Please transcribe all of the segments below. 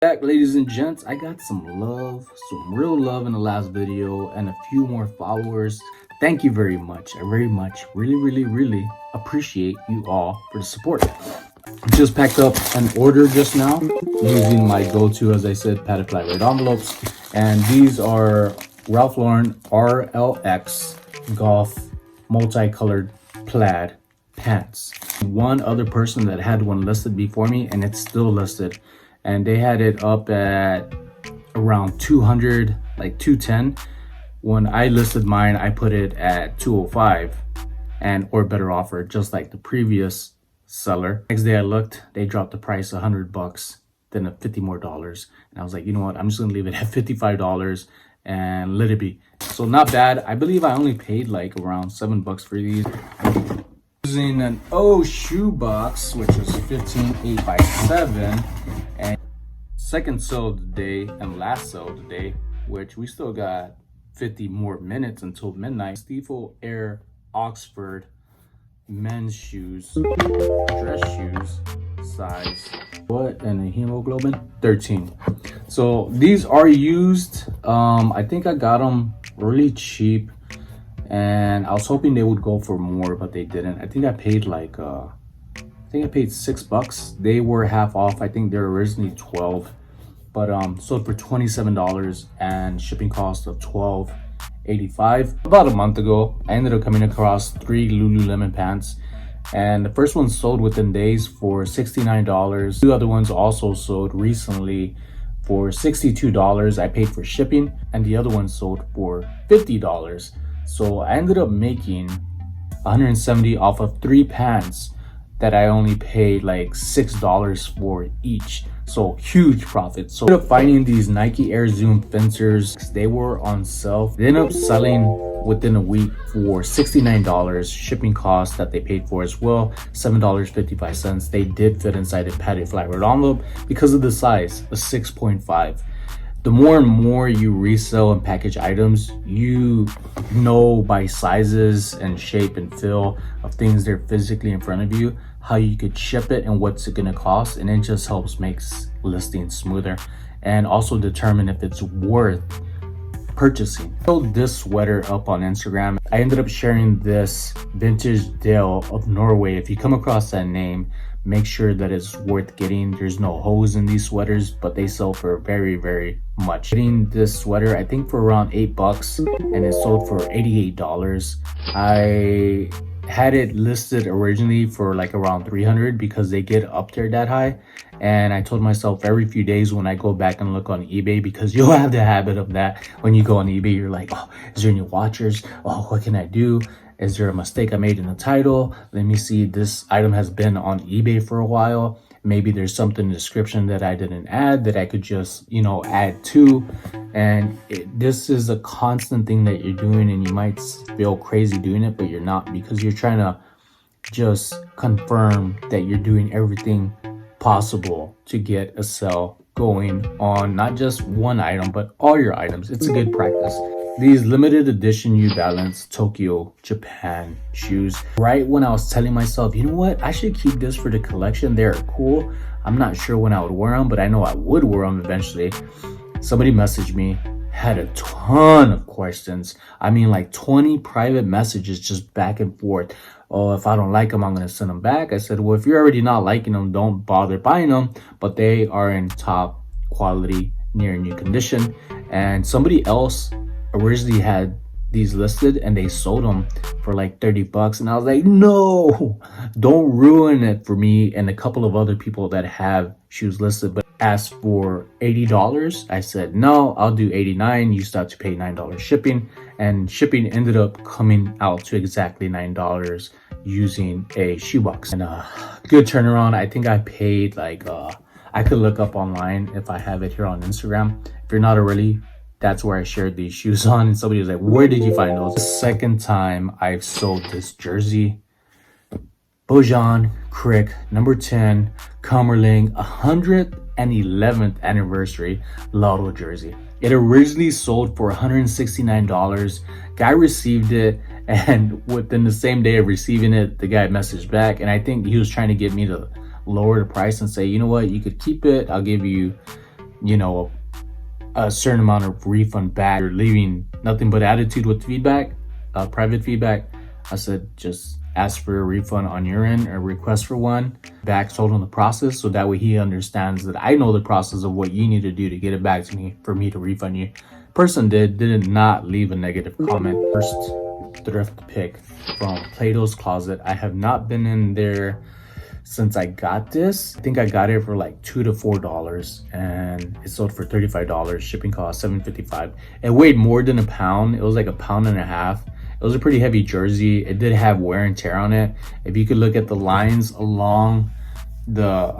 Back, ladies and gents. I got some real love in the last video and a few more followers. Thank you very much. I very much really appreciate you all for the support. Just packed up an order just now using my go-to, as I said, padded flat red envelopes, and these are Ralph Lauren RLX golf multicolored plaid pants. One other person that had one listed before me, and it's still listed, and they had it up at around 200, like 210. When I listed mine, I put it at 205 or better offer, just like the previous seller. Next day I looked, they dropped the price $100, then a $50 more, and I was like, you know what, I'm just gonna leave it at $55 and let it be. So not bad. I believe I only paid like around $7 for these. Using an shoe box, which is 15 8x7, and second sale of the day and last sale of the day, which we still got 50 more minutes until midnight. Stiefel Air Oxford men's shoes, dress shoes, size what, and a hemoglobin 13. So these are used. I think I got them really cheap, and I was hoping they would go for more, but they didn't. I think I paid like I paid $6. They were half off. I think they were originally 12, but sold for $27 and shipping cost of $12.85. About a month ago, I ended up coming across 3 Lululemon pants, and the first one sold within days for $69. Two other ones also sold recently for $62. I paid for shipping, and the other one sold for $50. So I ended up making $170 off of 3 pants that I only paid like $6 for each. So huge profit. So I ended up finding these Nike Air Zoom Fencers. They were on sale. They ended up selling within a week for $69. Shipping costs that they paid for as well, $7.55. They did fit inside a padded flat red envelope because of the size, a 6.5. The more and more you resell and package items, you know by sizes and shape and feel of things that are physically in front of you, how you could ship it and what's it gonna cost, and it just helps make listings smoother and also determine if it's worth purchasing. I sold this sweater up on Instagram. I ended up sharing this vintage Dale of Norway. If you come across that name, make sure that it's worth getting. There's no hose in these sweaters, but they sell for very much. Getting this sweater, I think for around $8, and it sold for $88. I had it listed originally for like around $300 because they get up there that high, and I told myself every few days when I go back and look on eBay, because you'll have the habit of that when you go on eBay, you're like, oh, is there any watchers? Oh, what can I do? Is there a mistake I made in the title? Let me see, this item has been on eBay for a while. Maybe there's something in the description that I didn't add that I could just, add to. And this is a constant thing that you're doing, and you might feel crazy doing it, but you're not, because you're trying to just confirm that you're doing everything possible to get a sale going on not just one item, but all your items. It's a good practice. These limited edition New Balance Tokyo, Japan shoes. Right when I was telling myself, you know what, I should keep this for the collection. They're cool. I'm not sure when I would wear them, but I know I would wear them eventually. Somebody messaged me, had a ton of questions. I mean, like 20 private messages just back and forth. Oh, if I don't like them, I'm going to send them back. I said, well, if you're already not liking them, don't bother buying them. But they are in top quality, near new condition. And somebody else originally had these listed and they sold them for like $30, and I was like, no, don't ruin it for me and a couple of other people that have shoes listed but asked for $80. I said, no, I'll do $89. You still have to pay $9 shipping, and shipping ended up coming out to exactly $9 using a shoebox, and good turnaround. I think I paid like I could look up online if I have it here on Instagram. If you're not already, that's where I shared these shoes on, and somebody was like, where did you find those? The second time I've sold this jersey. Bojan Crick, number 10, Cumberland, 111th anniversary Lotto jersey. It originally sold for $169. Guy received it, and within the same day of receiving it, the guy messaged back, and I think he was trying to get me to lower the price and say, you know what, you could keep it. I'll give you you know, a certain amount of refund back. You're leaving nothing but attitude with feedback, private feedback. I said, just ask for a refund on your end or request for one back, told him the process, so that way he understands that I know the process of what you need to do to get it back to me for me to refund you. Person did not leave a negative comment. First thrift pick from Plato's Closet. I have not been in there since I got this. I think I got it for like $2 to $4 and it sold for $35. Shipping cost $7.55. It weighed more than a pound. It was like a pound and a half. It was a pretty heavy jersey. It did have wear and tear on it. If you could look at the lines along the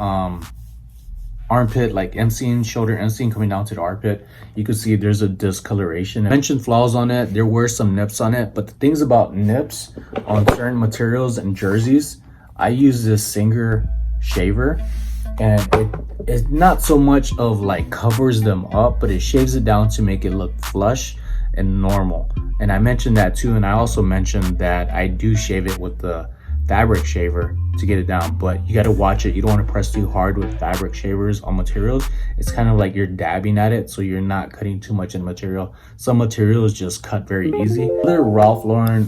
armpit, like inseam, shoulder inseam coming down to the armpit, you could see there's a discoloration. I mentioned flaws on it. There were some nips on it, but the things about nips on certain materials and jerseys, I use this Singer shaver, and it's not so much of like covers them up, but it shaves it down to make it look flush and normal. And I mentioned that too, and I also mentioned that I do shave it with the fabric shaver to get it down, but you got to watch it. You don't want to press too hard with fabric shavers on materials. It's kind of like you're dabbing at it, so you're not cutting too much in material. Some materials just cut very easy. Other Ralph Lauren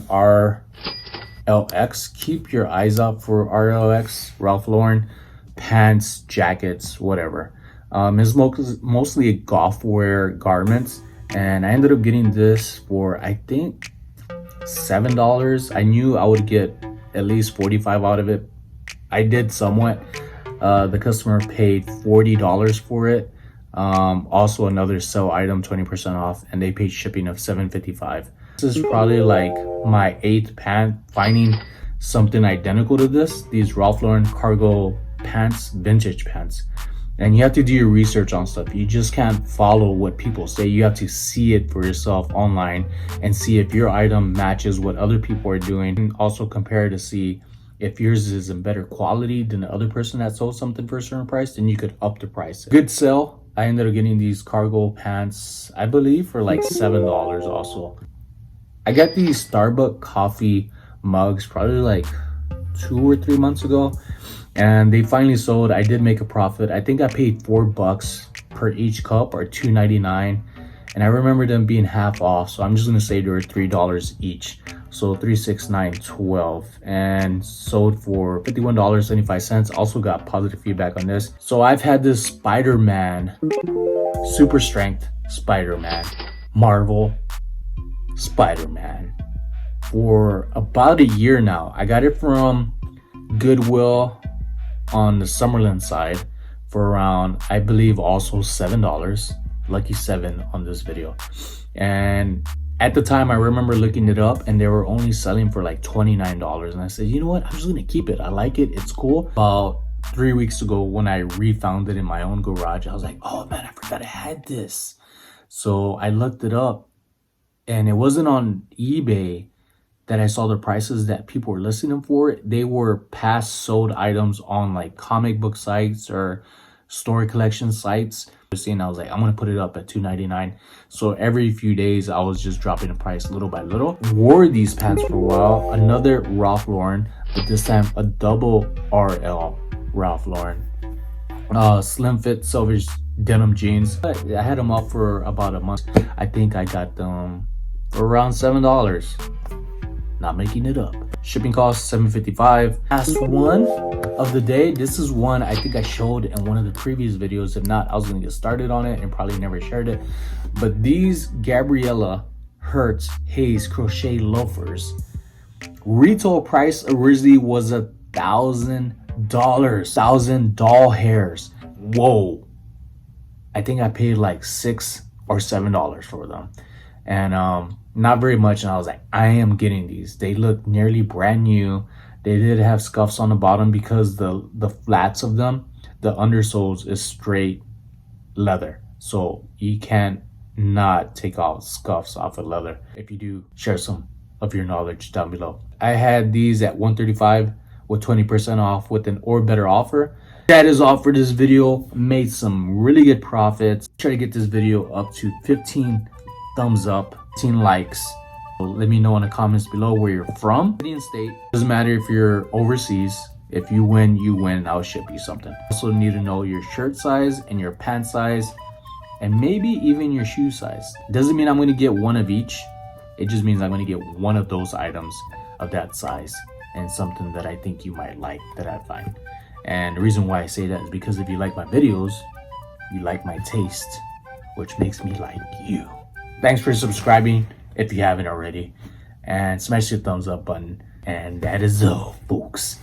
RLX, keep your eyes out for RLX, Ralph Lauren pants, jackets, whatever. It's mostly golf wear garments, and I ended up getting this for I think $7. I knew I would get at least 45 out of it. I did somewhat. The customer paid $40 for it. Also another sell item, 20% off, and they paid shipping of $7.55. This is probably like my 8th pant finding something identical to this. These Ralph Lauren cargo pants, vintage pants. And you have to do your research on stuff. You just can't follow what people say. You have to see it for yourself online and see if your item matches what other people are doing, and also compare to see if yours is in better quality than the other person that sold something for a certain price. Then you could up the price. Good sale. I ended up getting these cargo pants, I believe, for like $7 also. I got these Starbucks coffee mugs probably like 2 or 3 months ago, and they finally sold. I did make a profit. I think I paid $4 per each cup, or $2.99, and I remember them being half off, so I'm just gonna say they were $3 each, so $3, $6, $9, $12, and sold for $51.75. Also got positive feedback on this. So I've had this Spider-Man, super strength Spider-Man, Marvel Spider-Man, for about a year now. I got it from Goodwill on the Summerlin side for around, I believe, also $7. Lucky 7 on this video. And at the time I remember looking it up, and they were only selling for like $29, and I said, you know what, I'm just gonna keep it. I like it, it's cool. About 3 weeks ago, when I refound it in my own garage, I was like, oh man, I forgot I had this. So I looked it up, and it wasn't on eBay that I saw the prices that people were listing them for. They were past sold items on like comic book sites or story collection sites. And I was like, I'm gonna put it up at $2.99. So every few days I was just dropping the price little by little. Wore these pants for a while. Another Ralph Lauren, but this time a double RL Ralph Lauren. Slim fit Selvage denim jeans. I had them up for about a month. I think I got them for around $7. Not making it up. Shipping cost $7.55. Last one of the day. This is one I think I showed in one of the previous videos. If not, I was gonna get started on it and probably never shared it. But these Gabriella Hertz Hayes crochet loafers, retail price originally was $1,000. 1,000 doll hairs. Whoa. I think I paid like $6 or $7 for them. And not very much, and I was like, I am getting these. They look nearly brand new. They did have scuffs on the bottom because the flats of them, the undersoles is straight leather, so you can't not take out scuffs off of leather. If you do, share some of your knowledge down below. I had these at $135 with 20% off with an or better offer. That is all for this video. Made some really good profits. Try to get this video up to 15 thumbs up, 15 likes. Let me know in the comments below where you're from. City and state. Doesn't matter if you're overseas. If you win, you win. I'll ship you something. Also need to know your shirt size and your pant size. and maybe even your shoe size. Doesn't mean I'm going to get one of each. It just means I'm going to get one of those items of that size and something that I think you might like that I find. And the reason why I say that is because if you like my videos, you like my taste, which makes me like you. Thanks for subscribing if you haven't already, and smash the thumbs up button. And that is all, folks.